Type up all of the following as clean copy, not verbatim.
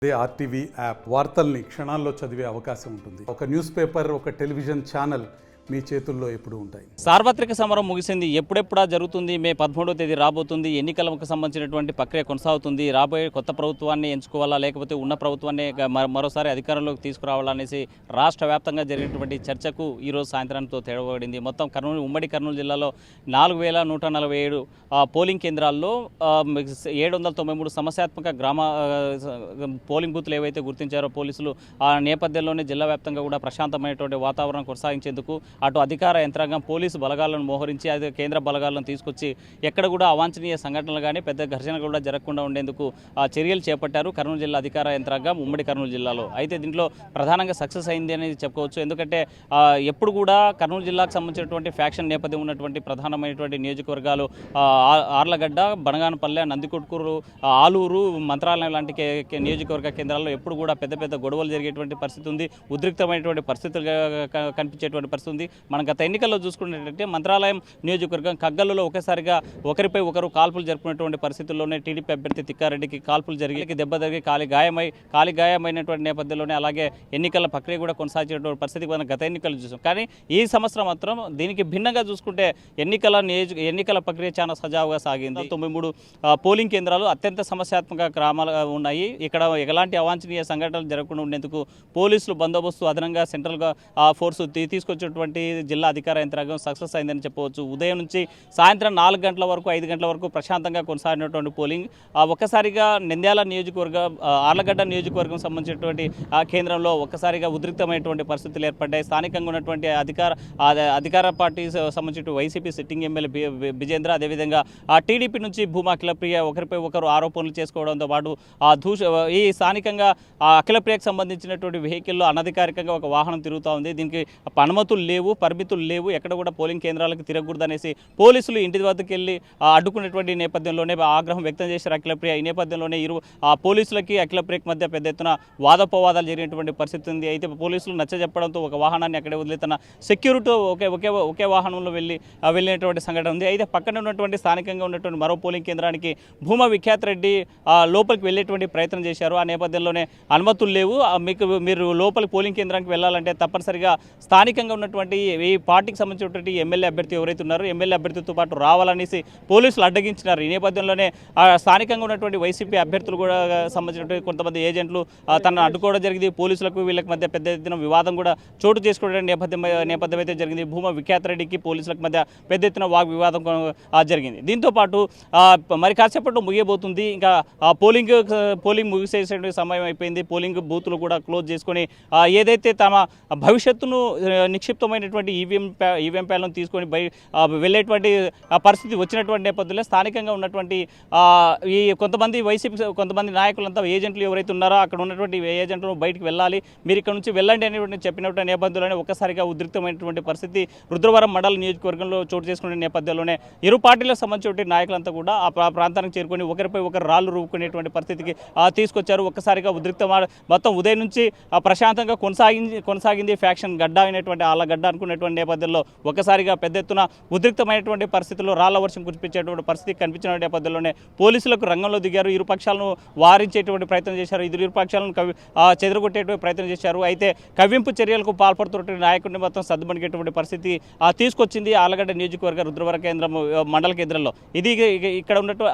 RTV app వార్తల్ని క్షణాల్లో చదివే అవకాశం ఉంటుంది. ఒక న్యూస్ పేపర్, ఒక టెలివిజన్ ఛానల్ మీ చేతుల్లో ఎప్పుడు ఉంటాయి. సార్వత్రిక సమరం ముగిసింది. ఎప్పుడెప్పుడా జరుగుతుంది. మే 13వ తేదీ రాబోతుంది. ఎన్నికలకు సంబంధించినటువంటి ప్రక్రియ కొనసాగుతుంది. రాబోయే కొత్త ప్రభుత్వాన్ని ఎంచుకోవాలా, లేకపోతే ఉన్న ప్రభుత్వాన్ని మరోసారి అధికారంలోకి తీసుకురావాలనేసి రాష్ట్ర వ్యాప్తంగా జరిగినటువంటి చర్చకు ఈరోజు సాయంత్రంతో తెరవబడింది. మొత్తం ఉమ్మడి కర్నూలు జిల్లాలో 4147 పోలింగ్ కేంద్రాల్లో 793 సమస్యాత్మక పోలింగ్ బూత్లు ఏవైతే గుర్తించారో పోలీసులు, ఆ నేపథ్యంలోనే జిల్లా వ్యాప్తంగా కూడా ప్రశాంతమైనటువంటి వాతావరణం కొనసాగించేందుకు అటు అధికార యంత్రాంగం పోలీసు బలగాలను మోహరించి అది కేంద్ర బలగాలను తీసుకొచ్చి ఎక్కడ కూడా అవాంఛనీయ సంఘటనలు కానీ పెద్ద ఘర్షణ కూడా జరగకుండా ఉండేందుకు చర్యలు చేపట్టారు కర్నూలు జిల్లా అధికార యంత్రాంగం ఉమ్మడి కర్నూలు జిల్లాలో. అయితే దీంట్లో ప్రధానంగా సక్సెస్ అయింది అనేది చెప్పుకోవచ్చు. ఎందుకంటే ఎప్పుడు కూడా కర్నూలు జిల్లాకు సంబంధించినటువంటి ఫ్యాక్షన్ నేపథ్యం ఉన్నటువంటి ప్రధానమైనటువంటి నియోజకవర్గాలు ఆర్లగడ్డ, బనగానపల్లె, నందికొట్కూరు, ఆలూరు, మంత్రాలయం లాంటి నియోజకవర్గ కేంద్రాల్లో ఎప్పుడు కూడా పెద్ద పెద్ద గొడవలు జరిగేటువంటి పరిస్థితి ఉంది. ఉద్రిక్తమైనటువంటి పరిస్థితులు కనిపించేటువంటి పరిస్థితి ఉంది. మనం గత ఎన్నికల్లో చూసుకున్నట్లయితే మంత్రాలయం నియోజకవర్గం కగ్గల్లులో ఒకసారిగా ఒకరిపై ఒకరు కాల్పులు జరుపుకున్నటువంటి పరిస్థితుల్లోనే టీడీపీ అభ్యర్థి తిక్కారెడ్డికి కాల్పులు జరిగి దెబ్బ జరిగి కాలి గాయమైనటువంటి నేపథ్యంలోనే అలాగే ఎన్నికల ప్రక్రియ కూడా కొనసాగేటువంటి పరిస్థితి మనం గత ఎన్నికలు చూసాం. కానీ ఈ సంవత్సరం మాత్రం దీనికి భిన్నంగా చూసుకుంటే ఎన్నికల ప్రక్రియ చాలా సజావుగా సాగింది. 93 పోలింగ్ కేంద్రాలు అత్యంత సమస్యాత్మక గ్రామాలు ఉన్నాయి. ఇక్కడ ఎలాంటి అవాంఛనీయ సంఘటనలు జరగకుండా ఉండేందుకు పోలీసులు బందోబస్తు అదనంగా సెంట్రల్గా ఫోర్సు తీసుకొచ్చినటువంటి జిల్లా అధికార యంత్రాంగం సక్సెస్ అయిందని చెప్పవచ్చు. ఉదయం నుంచి సాయంత్రం 4 గంటల వరకు 5 గంటల వరకు ప్రశాంతంగా కొనసాగినటువంటి పోలింగ్ ఒక్కసారిగా నంద్యాల నియోజకవర్గం, ఆర్లగడ్డ నియోజకవర్గం సంబంధించినటువంటి కేంద్రంలో ఒక్కసారిగా ఉద్రిక్తమైనటువంటి పరిస్థితులు ఏర్పడ్డాయి. స్థానికంగా ఉన్నటువంటి అధికార పార్టీ సంబంధించిన వైసీపీ సిట్టింగ్ ఎమ్మెల్యే విజేంద్ర, అదేవిధంగా టీడీపీ నుంచి భూమా అఖిలప్రియ ఒకరిపై ఒకరు ఆరోపణలు చేసుకోవడంతో పాటు ఈ స్థానికంగా అఖిలప్రియకు సంబంధించినటువంటి వెహికల్లో అనధికారికంగా ఒక వాహనం తిరుగుతూ ఉంది. దీనికి అనుమతులు లేవు, పరిమితులు లేవు, ఎక్కడ కూడా పోలింగ్ కేంద్రాలకు తిరగకూడదనేసి పోలీసులు ఇంటి వద్దకు వెళ్ళి అడ్డుకున్నటువంటి నేపథ్యంలోనే ఆగ్రహం వ్యక్తం చేశారు అఖిలప్రియ. ఈ నేపథ్యంలోనే పోలీసులకి అఖిలప్రియకు మధ్య పెద్ద ఎత్తున వాదోపవాదాలు జరిగినటువంటి పరిస్థితి ఉంది. అయితే పోలీసులు నచ్చజెప్పడంతో ఒక వాహనాన్ని అక్కడే వదిలి తన సెక్యూరిటీ ఒకే వాహనంలో వెళ్ళినటువంటి సంఘటన ఉంది. అయితే పక్కన ఉన్నటువంటి స్థానికంగా ఉన్నటువంటి మరో పోలింగ్ కేంద్రానికి భూమా విఖ్యాత్ రెడ్డి లోపలికి వెళ్ళేటువంటి ప్రయత్నం చేశారు. ఆ నేపథ్యంలోనే అనుమతులు లేవు, మీరు లోపలికి పోలింగ్ కేంద్రానికి వెళ్ళాలంటే తప్పనిసరిగా స్థానికంగా ఉన్నటువంటి ఈ పార్టీకి సంబంధించినటువంటి ఎమ్మెల్యే అభ్యర్థి ఎవరైతే ఉన్నారో ఎమ్మెల్యే అభ్యర్థితో పాటు రావాలనేసి పోలీసులు అడ్డగించినారు. ఈ నేపథ్యంలోనే స్థానికంగా ఉన్నటువంటి వైసీపీ అభ్యర్థులు కూడా సంబంధించినటువంటి కొంతమంది ఏజెంట్లు తనను అడ్డుకోవడం జరిగింది. పోలీసులకు వీళ్ళకి మధ్య పెద్ద ఎత్తున వివాదం కూడా చోటు చేసుకోవడం నేపథ్యం అయితే జరిగింది. భూమా విఖ్యాత్ రెడ్డికి పోలీసులకు మధ్య పెద్ద ఎత్తున వాగ్వివాదం జరిగింది. దీంతోపాటు మరి కాసేపట్లో ముగియబోతుంది. ఇంకా పోలింగ్ ముగిసేటువంటి సమయం అయిపోయింది. పోలింగ్ బూత్లు కూడా క్లోజ్ చేసుకొని ఏదైతే తమ భవిష్యత్తును నిక్షిప్తమైనటువంటి ఈవీఎం ప్యాడ్లను తీసుకొని వెళ్ళేటువంటి పరిస్థితి వచ్చినటువంటి నేపథ్యంలో స్థానికంగా ఉన్నటువంటి ఈ కొంతమంది నాయకులంతా ఏజెంట్లు ఎవరైతే ఉన్నారో అక్కడ ఉన్నటువంటి ఏజెంట్లు బయటికి వెళ్ళాలి, మీరు ఇక్కడ నుంచి వెళ్ళండి అనేటువంటి చెప్పినటువంటి నేపథ్యంలోనే ఒక్కసారిగా ఉద్రిక్తమైనటువంటి పరిస్థితి రుద్రవరం మండల నియోజకవర్గంలో చోటు చేసుకునే నేపథ్యంలోనే ఇరు పార్టీలకు సంబంధించినటువంటి నాయకులంతా కూడా ఆ ప్రాంతానికి చేరుకొని ఒకరిపై ఒకరు రాళ్లు రూపుకునేటువంటి పరిస్థితికి తీసుకొచ్చారు. ఒక్కసారిగా మొత్తం ఉదయం నుంచి ప్రశాంతంగా కొనసాగింది ఫ్యాక్షన్ గడ్డ అయినటువంటి ఆళ్ళగడ్డ అనుకునేటువంటి నేపథ్యంలో ఒక్కసారిగా పెద్ద ఎత్తున ఉద్రిక్తమైనటువంటి పరిస్థితుల్లో రాళ్ల వర్షం కురిపించేటువంటి పరిస్థితి కనిపించిన నేపథ్యంలోనే పోలీసులకు రంగంలో దిగారు. ఇరు పక్షాలను వారించేటువంటి ప్రయత్నం చేశారు, ఇరు పక్షాలను చెదరగొట్టేటువంటి ప్రయత్నం చేశారు. అయితే కవ్వింపు చర్యలకు పాల్పడుతున్నటువంటి నాయకుడిని మొత్తం సర్దుమణిగేటువంటి పరిస్థితి తీసుకొచ్చింది ఆళ్ళగడ్డ నియోజకవర్గ రుద్రవర కేంద్రం మండల కేంద్రంలో. ఇది ఇక్కడ ఉన్నట్టు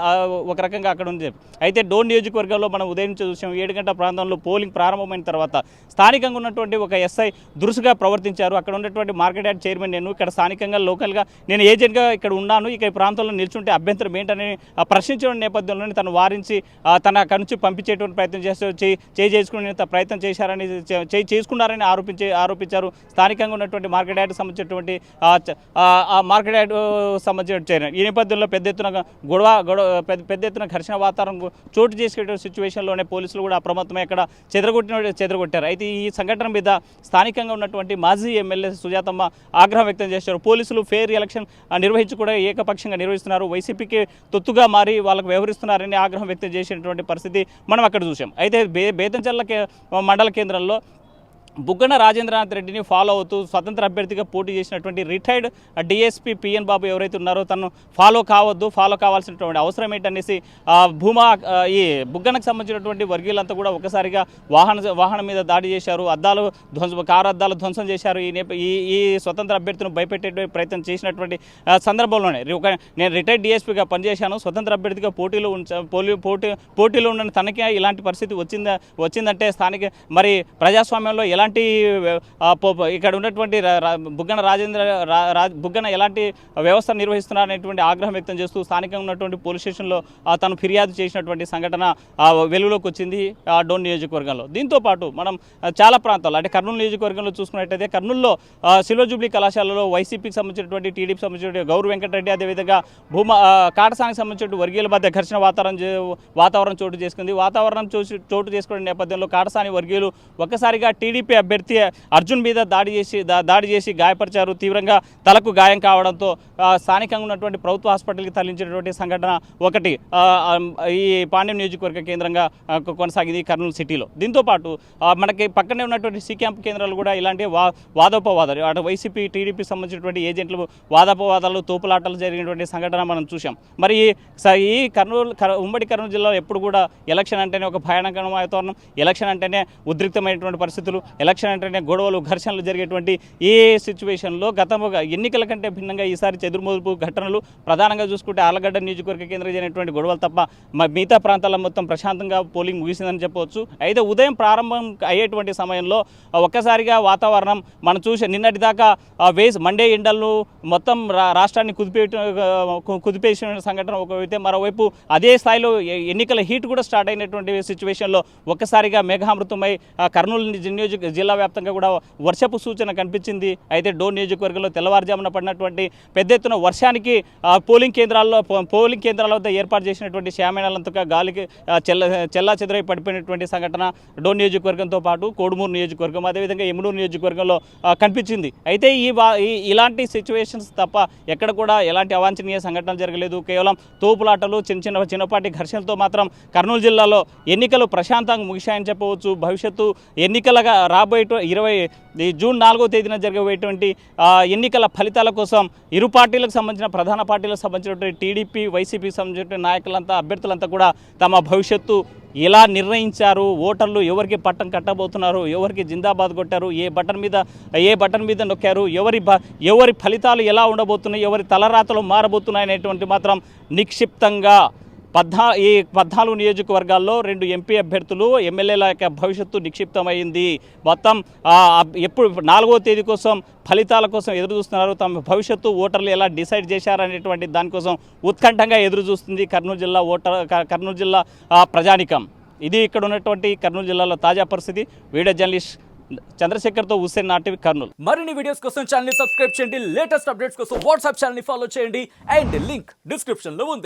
ఒక రకంగా అక్కడ ఉంది. అయితే డోన్ నియోజకవర్గంలో మనం ఉదయం నుంచి చూసాం. 7 గంటల ప్రాంతంలో పోలింగ్ ప్రారంభమైన తర్వాత స్థానికంగా ఉన్నటువంటి ఒక ఎస్ఐ దురుసుగా ప్రవర్తించారు. అక్కడ ఉన్నటువంటి మార్కెట్ యార్డ్ చైర్మన్ నేను ఇక్కడ స్థానికంగా లోకల్గా నేను ఏజెంట్గా ఇక్కడ ఉన్నాను, ఇక ఈ ప్రాంతంలో నిల్చుంటే అభ్యంతరం ఏంటని ప్రశ్నించిన నేపథ్యంలోనే తను వారించి తన అక్కడి నుంచి పంపించేటువంటి ప్రయత్నం చేసుకునే ప్రయత్నం చేసుకున్నారని ఆరోపించారు. స్థానికంగా ఉన్నటువంటి మార్కెట్ యార్డ్ సంబంధించినటువంటి మార్కెట్ యార్డ్ సంబంధించిన చైర్మన్. ఈ నేపథ్యంలో పెద్ద ఎత్తున ఘర్షణ వాతావరణం చోటు చేసుకునే సిచ్యువేషన్లోనే పోలీసులు కూడా అప్రమత్తమై అక్కడ చెదరగొట్టారు. అయితే ఈ సంఘటన మీద స్థానికంగా ఉన్నటువంటి మాజీ ఎమ్మెల్యే సుజాతమ్మ ఆగ్రహం వ్యక్తం చేశారు. పోలీసులు ఫెయిర్ ఎలక్షన్ నిర్వహించి కూడా ఏకపక్షంగా నిర్వహిస్తున్నారు, వైసీపీకి తొత్తుగా మారి వాళ్ళకు వ్యవహరిస్తున్నారని ఆగ్రహం వ్యక్తం చేసినటువంటి పరిస్థితి మనం అక్కడ చూసాం. అయితే బేతంచెర్ల మండల కేంద్రంలో బుగ్గన రాజేంద్రనాథ్ రెడ్డిని ఫాలో అవుతూ స్వతంత్ర అభ్యర్థిగా పోటీ చేసినటువంటి రిటైర్డ్ డిఎస్పీ పిఎన్ బాబు ఎవరైతే ఉన్నారో తను ఫాలో కావాల్సినటువంటి అవసరం ఏంటనేసి ఈ బుగ్గనకు సంబంధించినటువంటి వర్గీయులంతా కూడా ఒకసారిగా వాహనం మీద దాడి చేశారు, కారు అద్దాలు ధ్వంసం చేశారు. ఈ స్వతంత్ర అభ్యర్థిని భయపెట్టే ప్రయత్నం చేసినటువంటి సందర్భంలోనే నేను రిటైర్డ్ డిఎస్పీగా పనిచేశాను, స్వతంత్ర అభ్యర్థిగా పోటీలో ఉన్న తనకి ఇలాంటి పరిస్థితి వచ్చిందంటే స్థానిక మరి ప్రజాస్వామ్యంలో ఇక్కడ ఉన్నటువంటి బుగ్గన ఎలాంటి వ్యవస్థ నిర్వహిస్తున్నారనేటువంటి ఆగ్రహం వ్యక్తం చేస్తూ స్థానికంగా ఉన్నటువంటి పోలీస్ స్టేషన్లో తను ఫిర్యాదు చేసినటువంటి సంఘటన వెలుగులోకి వచ్చింది డోన్ నియోజకవర్గంలో. దీంతోపాటు మనం చాలా ప్రాంతాల్లో అంటే కర్నూలు నియోజకవర్గంలో చూసుకున్నట్టయితే కర్నూలులో సిల్వర్ జూబ్లీ కళాశాలలో వైసీపీకి సంబంధించినటువంటి టీడీపీకి సంబంధించినటువంటి గౌరవ వెంకటరెడ్డి, అదేవిధంగా కాటసానికి సంబంధించినటువంటి వర్గీయుల మధ్య ఘర్షణ వాతావరణం చోటు చేసుకుంది. చోటు చేసుకునే నేపథ్యంలో కాటసాని వర్గీయులు ఒక్కసారిగా టీడీపీ అభ్యర్థి అర్జున్ మీద దాడి చేసి గాయపరిచారు. తీవ్రంగా తలకు గాయం కావడంతో స్థానికంగా ఉన్నటువంటి ప్రభుత్వ హాస్పిటల్కి తరలించినటువంటి సంఘటన ఒకటి ఈ పాండ్యం నియోజకవర్గ కేంద్రంగా కొనసాగింది కర్నూలు సిటీలో. దీంతోపాటు మనకి పక్కనే ఉన్నటువంటి సి క్యాంప్ కేంద్రాలు కూడా ఇలాంటి వాదోపవాదాలు అటు వైసీపీ టీడీపీకి సంబంధించినటువంటి ఏజెంట్లు వాదోపవాదాలు తోపులాటలు జరిగినటువంటి సంఘటన మనం చూసాం. మరి ఈ ఉమ్మడి కర్నూలు జిల్లాలో ఎప్పుడు కూడా ఎలక్షన్ అంటేనే ఒక భయానకమైన వాతావరణం, ఎలక్షన్ అంటేనే ఉద్రిక్తమైనటువంటి పరిస్థితులు, ఎలక్షన్ అంటేనే గొడవలు ఘర్షణలు జరిగేటువంటి ఈ సిచ్యువేషన్లో ఎన్నికల కంటే భిన్నంగా ఈసారి చెదురుమదుపు ఘటనలు ప్రధానంగా చూసుకుంటే ఆలగడ్డ నియోజకవర్గ కేంద్రం జరిగినటువంటి గొడవలు తప్ప మిగతా ప్రాంతాల్లో మొత్తం ప్రశాంతంగా పోలింగ్ ముగిసిందని చెప్పవచ్చు. అయితే ఉదయం ప్రారంభం అయ్యేటువంటి సమయంలో ఒక్కసారిగా వాతావరణం మనం చూసి నిన్నటి దాకా మండే ఎండలను మొత్తం రాష్ట్రాన్ని కుదిపేసిన సంఘటన ఒకవైతే, మరోవైపు అదే స్థాయిలో ఎన్నికల హీట్ కూడా స్టార్ట్ అయినటువంటి సిచ్యువేషన్లో ఒక్కసారిగా మేఘామృతమై కర్నూలు జిల్లా వ్యాప్తంగా కూడా వర్షపు సూచన కనిపించింది. అయితే డోన్ నియోజకవర్గంలో తెల్లవారుజామున పడినటువంటి పెద్ద ఎత్తున వర్షానికి పోలింగ్ కేంద్రాల వద్ద ఏర్పాటు చేసినటువంటి శామేనాలంతగా గాలికి చెల్లా చెదరై పడిపోయినటువంటి సంఘటన డోన్ నియోజకవర్గంతో పాటు కోడుమూరు నియోజకవర్గం, అదేవిధంగా ఎమ్మెడూరు నియోజకవర్గంలో కనిపించింది. అయితే ఇలాంటి సిచ్యువేషన్స్ తప్ప ఎక్కడ కూడా ఎలాంటి అవాంఛనీయ సంఘటనలు జరగలేదు. కేవలం తోపులాటలు, చిన్నపాటి ఘర్షణలతో మాత్రం కర్నూలు జిల్లాలో ఎన్నికలు ప్రశాంతంగా ముగిశాయని చెప్పవచ్చు. భవిష్యత్తు ఎన్నికలుగా రాబోయే జూన్ 4వ తేదీన జరగబోయేటువంటి ఎన్నికల ఫలితాల కోసం ఇరు పార్టీలకు సంబంధించిన ప్రధాన పార్టీలకు సంబంధించినటువంటి టీడీపీ, వైసీపీకి సంబంధించిన నాయకులంతా, అభ్యర్థులంతా కూడా తమ భవిష్యత్తు ఎలా నిర్ణయించారు, ఓటర్లు ఎవరికి పట్టం కట్టబోతున్నారు, ఎవరికి జిందాబాద్ కొట్టారు, ఏ బటన్ మీద నొక్కారు, ఎవరి ఫలితాలు ఎలా ఉండబోతున్నాయి, ఎవరి తలరాతలు మారబోతున్నాయి అనేటువంటి మాత్రం నిక్షిప్తంగా ఈ 14 నియోజకవర్గాల్లో 2 ఎంపీ అభ్యర్థులు, ఎమ్మెల్యేల యొక్క భవిష్యత్తు నిక్షిప్తమైంది. మొత్తం ఎప్పుడు 4వ తేదీ కోసం ఫలితాల కోసం ఎదురు చూస్తున్నారు. తమ భవిష్యత్తు ఓటర్లు ఎలా డిసైడ్ చేశారనేటువంటి దానికోసం ఉత్కంఠంగా ఎదురు చూస్తుంది కర్నూలు జిల్లా ప్రజానికం. ఇది ఇక్కడ ఉన్నటువంటి కర్నూలు జిల్లాలో తాజా పరిస్థితి. వీడియో జర్నలిస్ట్ చంద్రశేఖర్తో హుస్సేన్, నాటివి, కర్నూలు. మరిన్ని వీడియోస్ కోసం ఛానల్ ని సబ్స్క్రైబ్ చేయండి, లేటెస్ట్ అప్డేట్స్ కోసం వాట్సాప్ ఛానల్ ని ఫాలో చేయండి అండ్ లింక్ డిస్క్రిప్షన్ లో ఉంది.